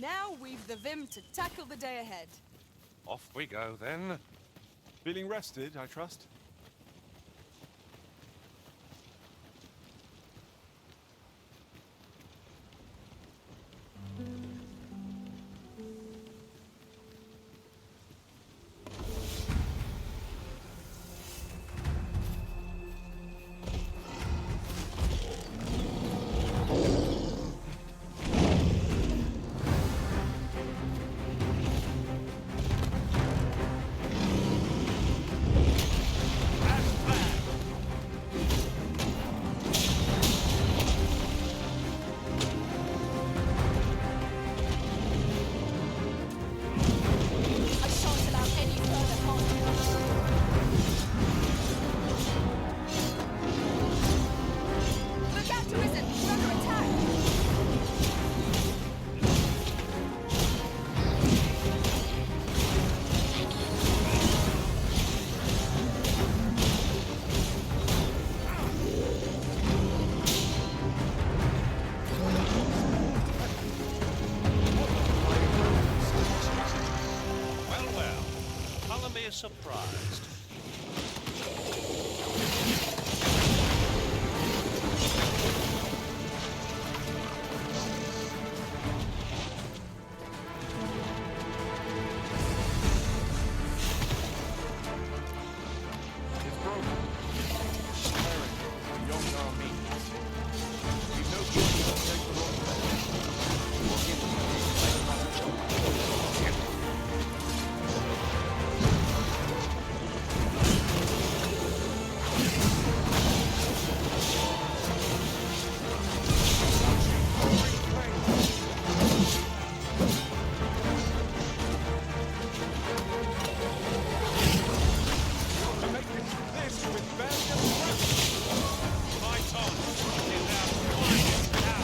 Now we've the vim to tackle the day ahead. Off we go, then. Feeling rested, I trust? I shan't allow any further harm. Look out, Arisen! We're under attack! Well, well. Colour me surprised. It's broken. Preparing beyond our means. We've no choice but to take the wrong way. We'll give them to make this with valiant strength. Fight on! In our finest hour!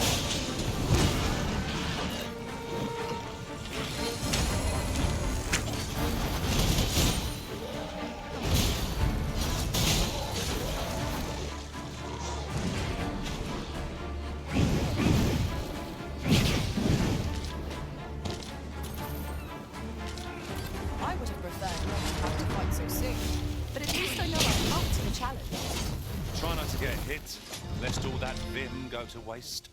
I would have preferred not to have to fight so soon, but at least I know I'm up to the challenge. Try not to get hit, lest all that vim go to waste.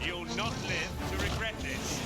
You'll not live to regret this.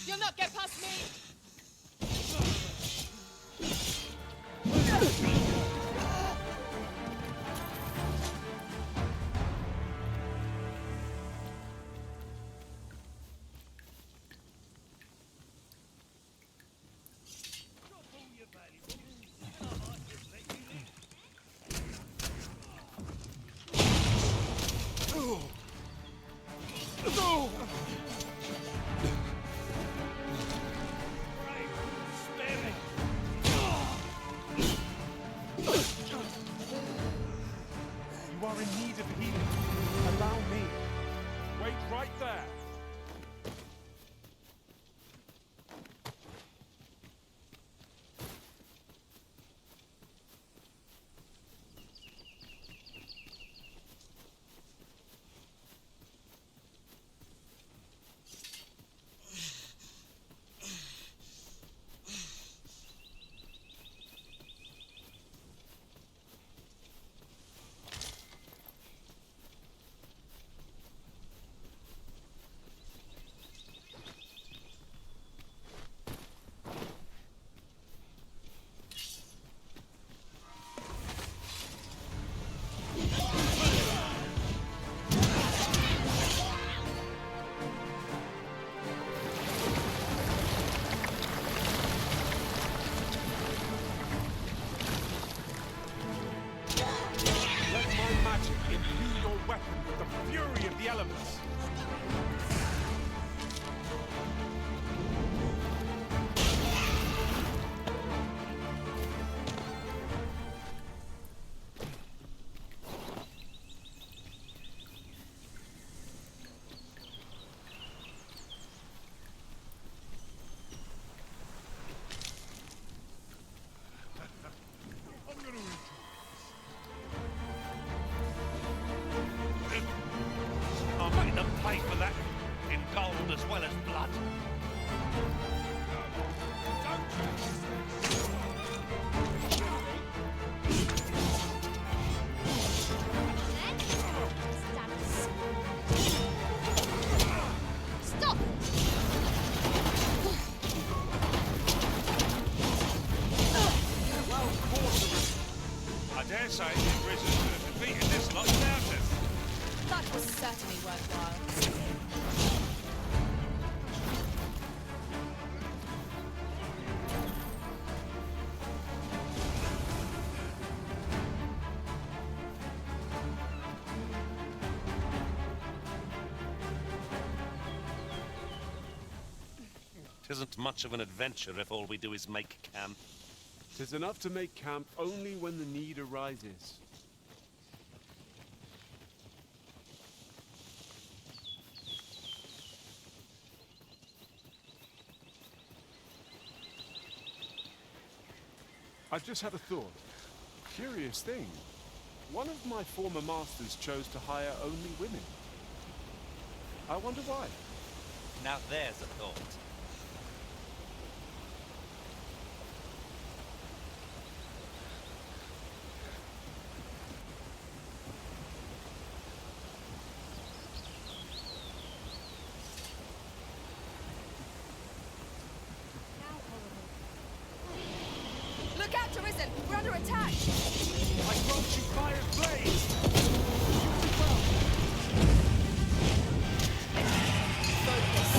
You'll not get past me! dare say you've risen to defeating this lot without us. That was certainly worthwhile. Tisn't much of an adventure if all we do is make camp. 'Tis enough to make camp only when the need arises. I've just had a thought. Curious thing. One of my former masters chose to hire only women. I wonder why. Now there's a thought. Look out, Arisen! We're under attack! I grant you fire's blaze! Focus.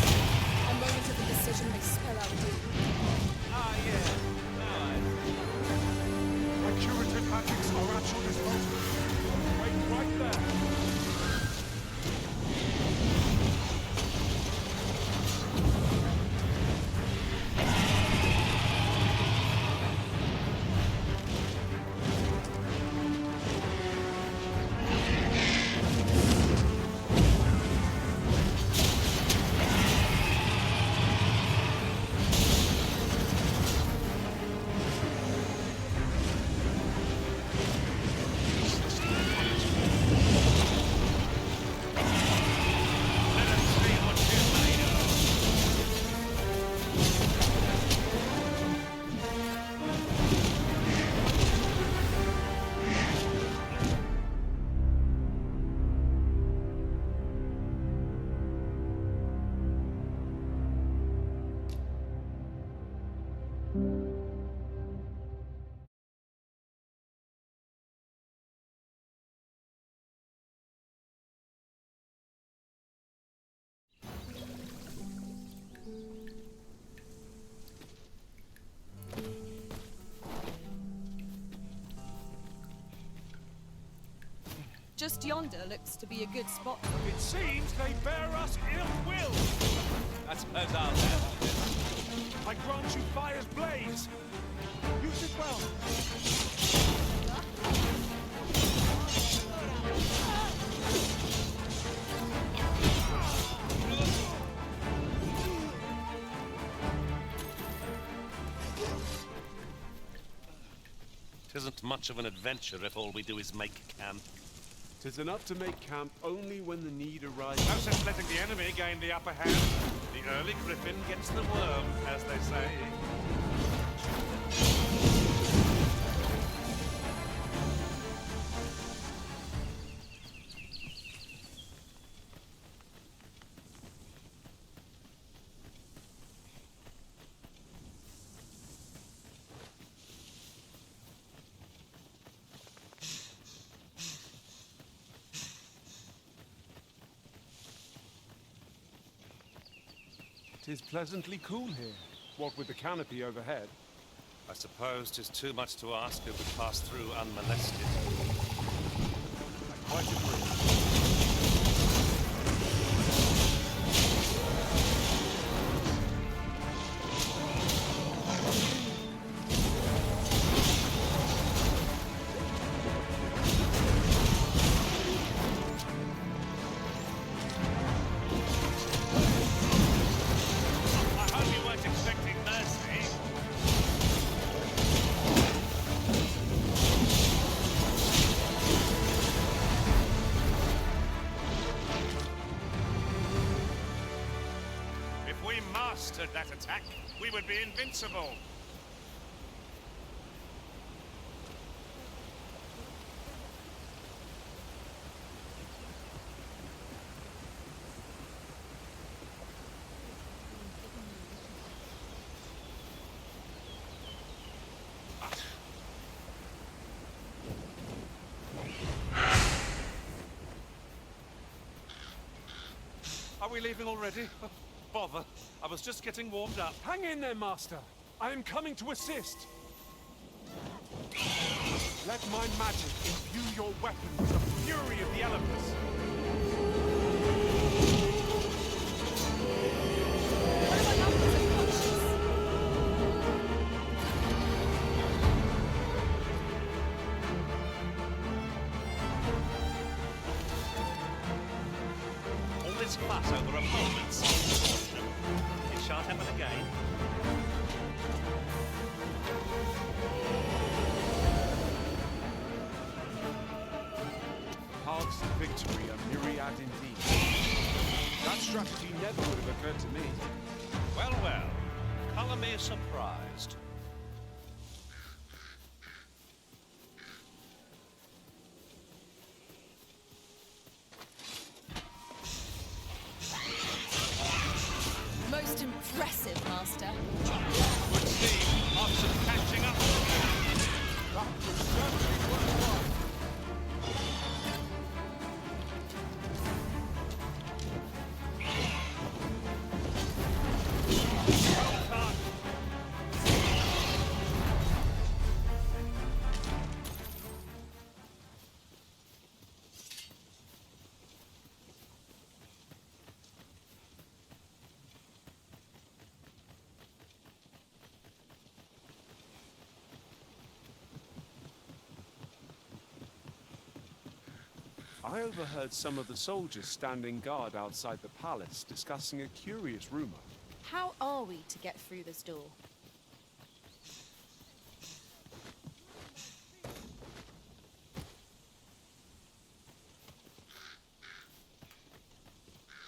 A moment of indecision may spell out doom. Ah, yeah. Now I My curative magics are at your disposal. Wait right there. let us see what you're made of. Just yonder looks to be a good spot. It seems they bear us ill will. I suppose I'll have. I grant you fire's blaze. Use it well. Tisn't much of an adventure if all we do is make camp. 'Tis enough to make camp only when the need arises. No sense letting the enemy gain the upper hand. The early griffin gets the worm, as they say. Tis pleasantly cool here, what with the canopy overhead. I suppose 'tis too much to ask if we pass through unmolested. I quite agree. I hope you weren't expecting mercy. If we mastered that attack, we would be invincible. we leaving already? Oh, bother. I was just getting warmed up. Hang in there, Master. I am coming to assist. Let my magic imbue your weapon with the fury of the elements. What if my uncle's unconscious? All this fuss over opponents. It shan't happen again. Paths to victory are myriad indeed. That strategy never would have occurred to me. Well, well. Colour me surprised. Most impressive, Master. Would seem I've some catching up. That was certainly worthwhile. I overheard some of the soldiers standing guard outside the palace discussing a curious rumor. How are we to get through this door?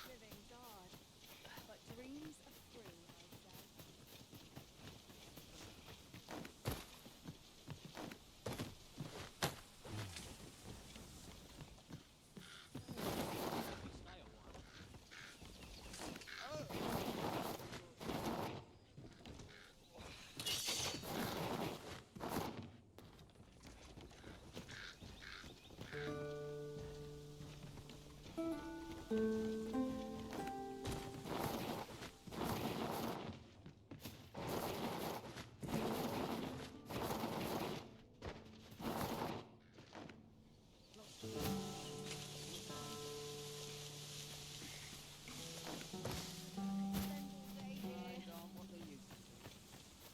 Living God, but dreams are free, I say.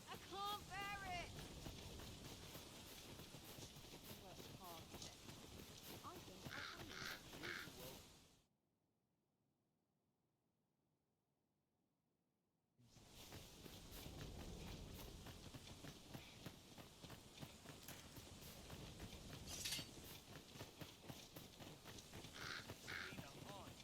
I can't bear it! Work hard for it. I think I'll find it.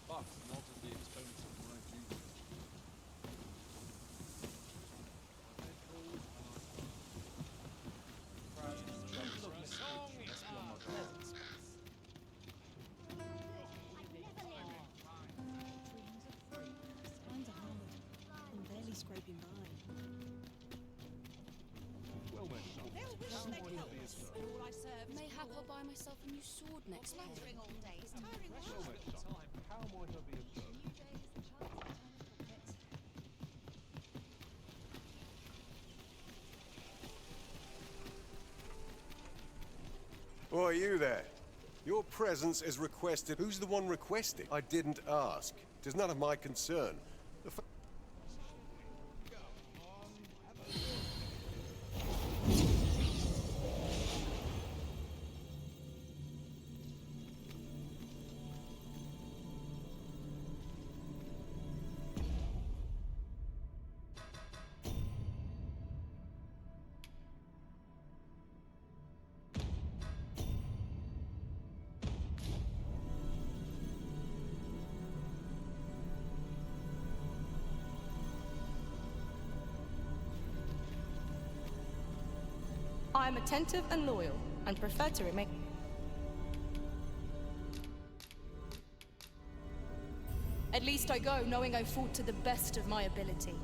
But not at the expense of my duty. Times are hard. I'm barely scraping by. Well then, They'll wish they'd help us when all I serve is Mayhap I'll buy myself a new sword next pay. fluttering all day. It's tiring well work. then, time. How might I be of service? New day is the chance to turn a pocket. Oh, you there? Your presence is requested. Who's the one requesting? I didn't ask. It is none of my concern. The f- I am attentive and loyal, and prefer to remain. At least I go knowing I fought to the best of my ability.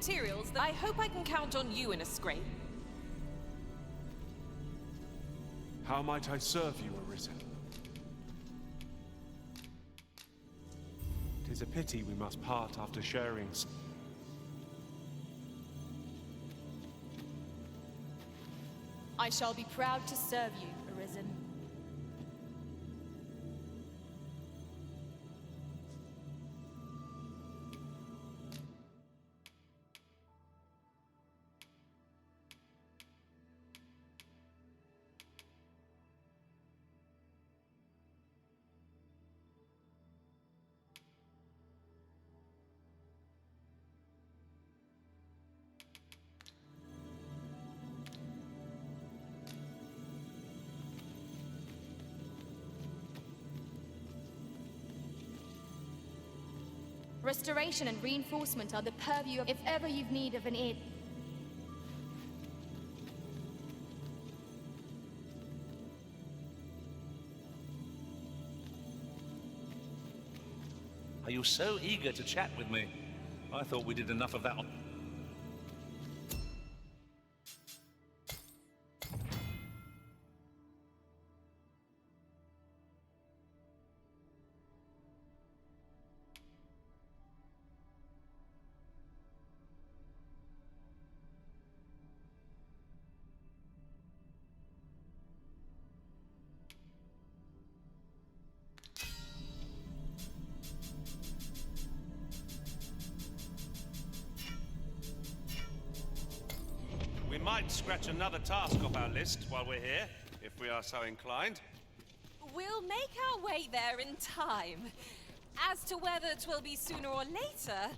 materials, I hope I can count on you in a scrape. How might I serve you, Arisen? 'Tis a pity we must part after sharing. I shall be proud to serve you, Arisen. Restoration and reinforcement are the purview of if ever you've need of an aid. Are you so eager to chat with me? I thought we did enough of that. We might scratch another task off our list while we're here, if we are so inclined. We'll make our way there in time. As to whether 'twill be sooner or later,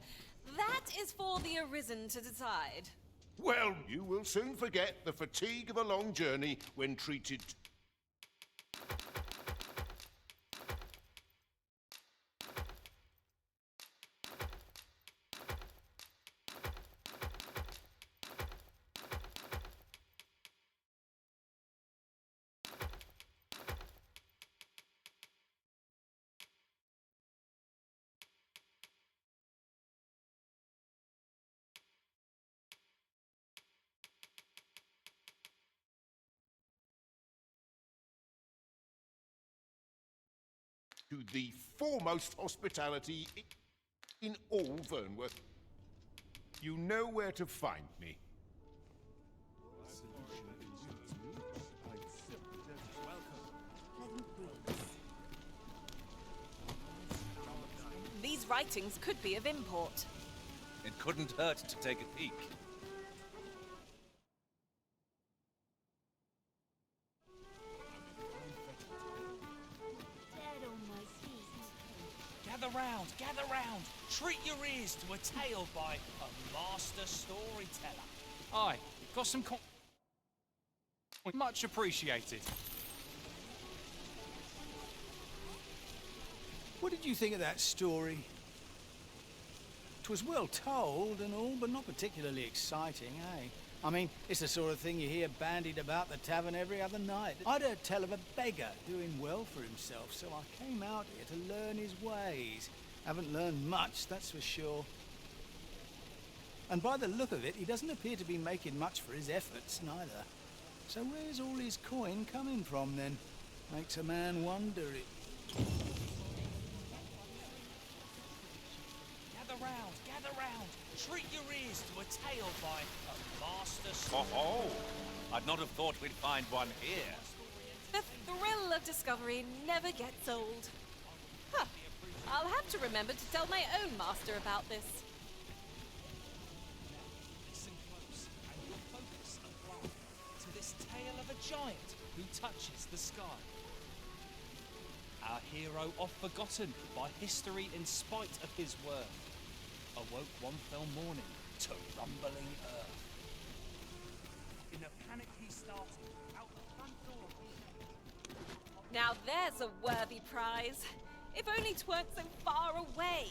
that is for the Arisen to decide. Well, you will soon forget the fatigue of a long journey when treated. To the foremost hospitality in all Vernworth. You know where to find me. These writings could be of import. It couldn't hurt to take a peek. Gather round. Treat your ears to a tale by a master storyteller. Aye, got some much appreciated. What did you think of that story? 'Twas well told and all, but not particularly exciting, eh? I mean, it's the sort of thing you hear bandied about the tavern every other night. I'd heard tell of a beggar doing well for himself, so I came out here to learn his ways. Haven't learned much, that's for sure. And by the look of it, he doesn't appear to be making much for his efforts, neither. So where's all his coin coming from, then? Makes a man wonder it. Gather round. Treat your ears to a tale by a master storyteller. Oh, I'd not have thought we'd find one here. The thrill of discovery never gets old. Huh. I'll have to remember to tell my own master about this. Listen close, and you'll focus apply to this tale of a giant who touches the sky. Our hero, oft forgotten by history in spite of his worth, awoke one fell morning to rumbling earth. In a panic he started out the front door. Now there's a worthy prize. If only 'tweren't so far away.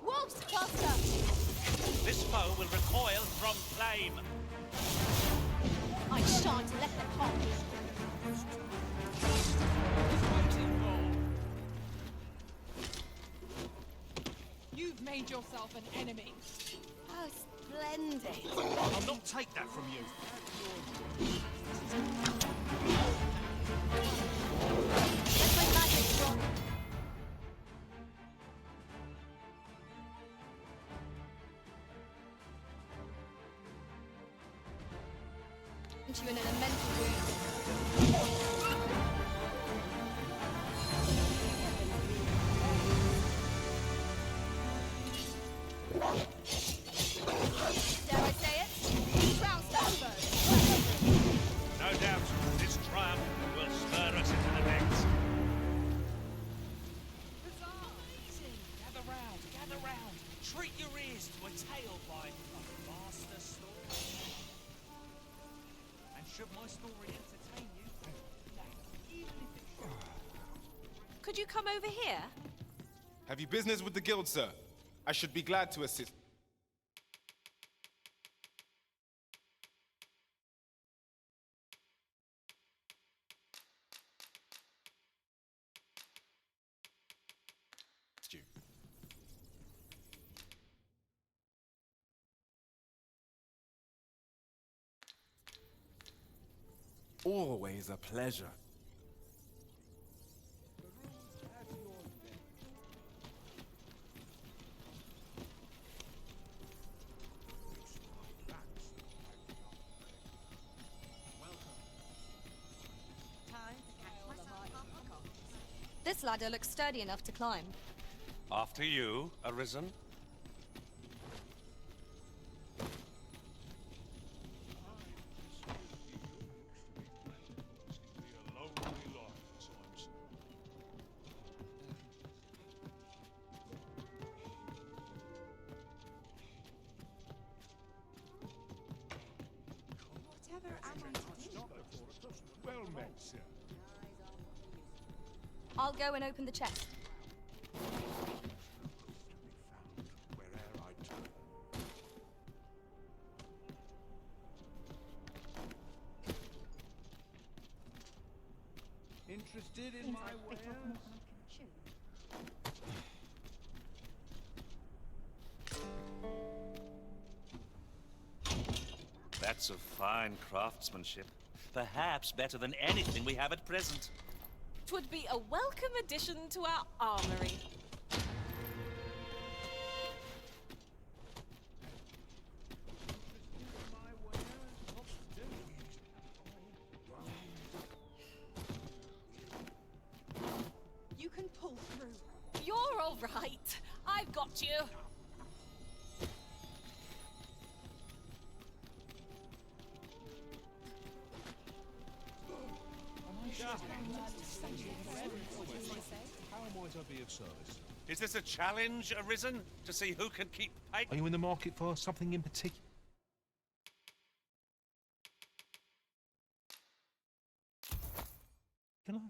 Wolves, faster! This foe will recoil aim. I shan't let them harm you. You've made yourself an enemy. Oh, splendid. I'll not take that from you. Let my magic run. You an elemental wound. Dare I say it? Rouse numbers. No doubt, this triumph will spur us into the next. Amazing! Gather round, gather round. Treat your ears to a tale by a master story. And should my story entertain you, even if it's Could you come over here? Have you business with the guild, sir? I should be glad to assist. You. Always a pleasure. This ladder looks sturdy enough to climb. After you, Arisen. Whatever am I to do? Well met, sir. I'll go and open the chest. Where'er I turn. Interested in my wares? That's of fine craftsmanship. Perhaps better than anything we have at present. 'Twould be a welcome addition to our armory. You can pull through. You're all right. I've got you. How might I be of service? Is this a challenge, Arisen? To see who can keep pace? Are you in the market for something in particular? Can I?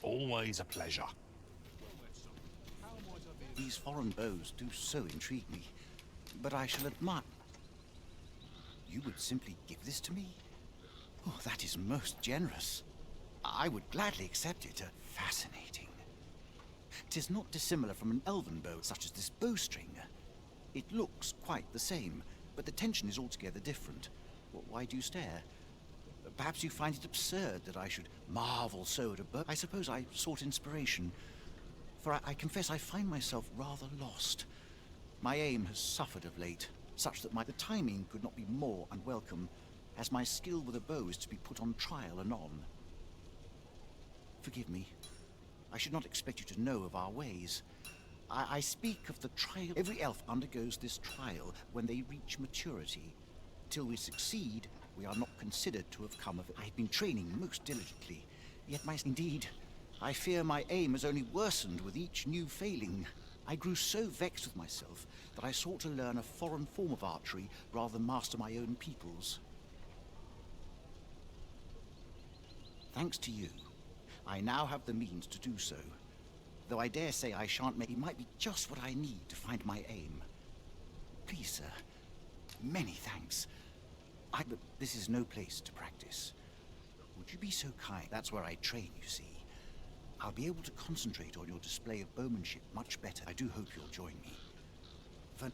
Always a pleasure. These foreign bows do so intrigue me, but I shall admire... You would simply give this to me? Oh, that is most generous. I would gladly accept it. Fascinating. 'Tis not dissimilar from an elven bow, such as this bowstring. It looks quite the same, but the tension is altogether different. Why do you stare? Perhaps you find it absurd that I should marvel so at a bow. I suppose I sought inspiration, for I confess I find myself rather lost. My aim has suffered of late, such that the timing could not be more unwelcome, as my skill with a bow is to be put on trial anon. Forgive me. I should not expect you to know of our ways. I speak of the trial. Every elf undergoes this trial when they reach maturity. Till we succeed, we are not considered to have come of it. I have been training most diligently, yet indeed, I fear my aim has only worsened with each new failing. I grew so vexed with myself that I sought to learn a foreign form of archery rather than master my own people's. Thanks to you, I now have the means to do so. Though I dare say I shan't make it might be just what I need to find my aim. Please, sir, many thanks. But this is no place to practice. Would you be so kind? That's where I train, you see. I'll be able to concentrate on your display of bowmanship much better. I do hope you'll join me. For...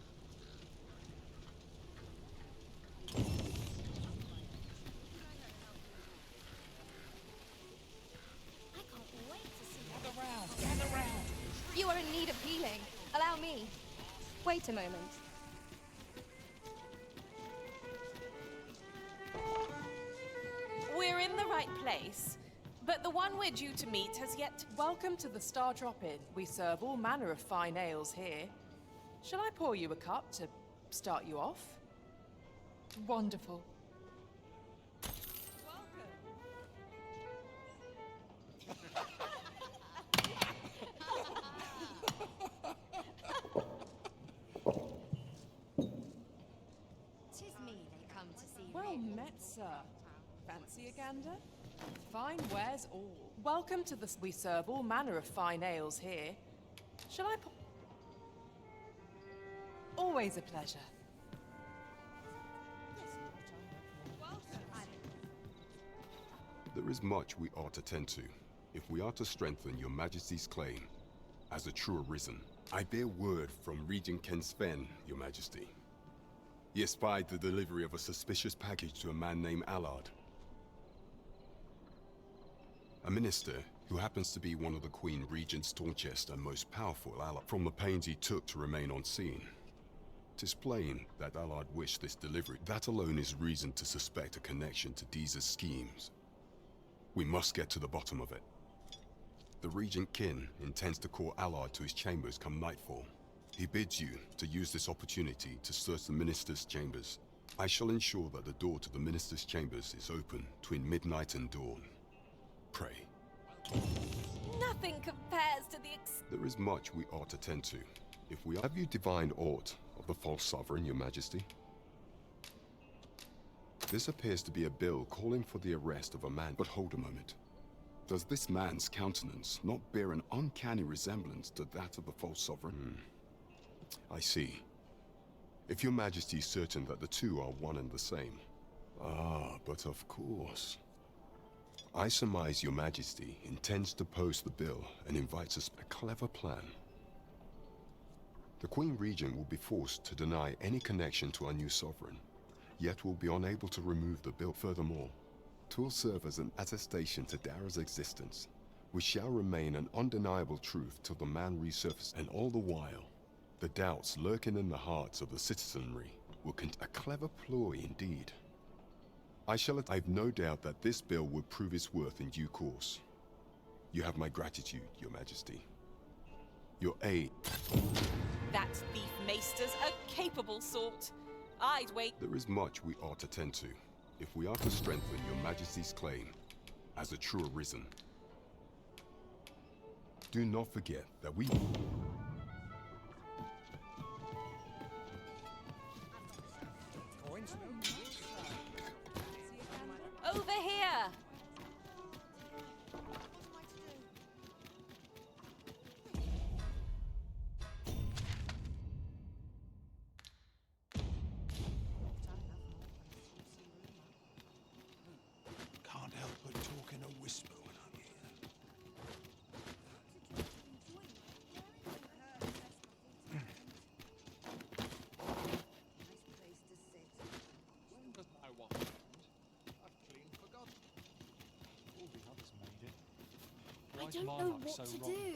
Gather round! You are in need of healing. Allow me. Wait a moment. We're in the right place, but the one we're due to meet has yet... Welcome to the Star Drop Inn. We serve all manner of fine ales here. Shall I pour you a cup to start you off? Wonderful. Tis me they come to see. Well met, sir. Fancy a gander? Fine wares all. Welcome to the... We serve all manner of fine ales here. Shall I... Always a pleasure. There is much we ought to tend to, if we are to strengthen your Majesty's claim as a true arisen. I bear word from Regent Ken Sven, your Majesty. He espied the delivery of a suspicious package to a man named Allard. A minister who happens to be one of the Queen Regent's staunchest and most powerful allies. From the pains he took to remain on scene, 'tis plain that Allard wished this delivery. That alone is reason to suspect a connection to Deeza's schemes. We must get to the bottom of it. The Regent Kin intends to call Allard to his chambers come nightfall. He bids you to use this opportunity to search the Minister's chambers. I shall ensure that the door to the Minister's chambers is open between midnight and dawn. Pray. Nothing compares to the There is much we ought to tend to. If we have you divined aught of the false sovereign, your Majesty? This appears to be a bill calling for the arrest of a man. But hold a moment. Does this man's countenance not bear an uncanny resemblance to that of the false sovereign? I see. If your Majesty is certain that the two are one and the same. Ah, but of course. I surmise your Majesty intends to post the bill and invites us a clever plan. The Queen Regent will be forced to deny any connection to our new sovereign, yet will be unable to remove the bill. Furthermore, 'twill serve as an attestation to Dara's existence, which shall remain an undeniable truth till the man resurfaces. And all the while, the doubts lurking in the hearts of the citizenry will a clever ploy indeed. I've no doubt that this bill will prove its worth in due course. You have my gratitude, your Majesty. Your aid. That thief maester's a capable sort. I'd wait. There is much we ought to tend to, if we are to strengthen your Majesty's claim as a true arisen. Do not forget that we... Over here! Can't help but talk in a whisper when I'm here. I don't know what to do.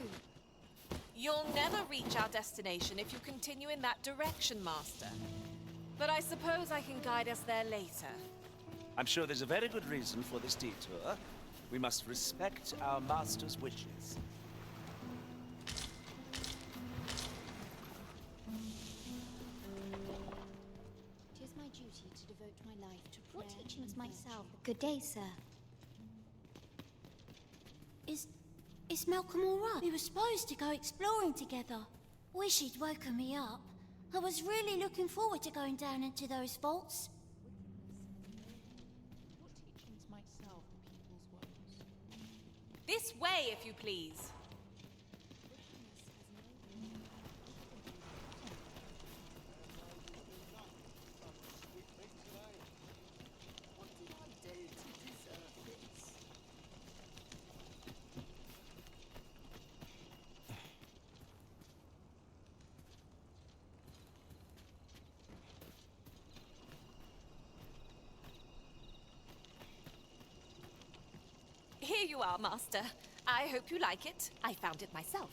You'll never reach our destination if you continue in that direction, Master. But I suppose I can guide us there later. I'm sure there's a very good reason for this detour. We must respect our master's wishes. It is my duty to devote my life to prayer. What teachings might Good day, sir. Is Malcolm all right? We were supposed to go exploring together. Wish he'd woken me up. I was really looking forward to going down into those vaults. What teachings might salve the people's woes? This way, if you please. Here you are, Master. I hope you like it. I found it myself.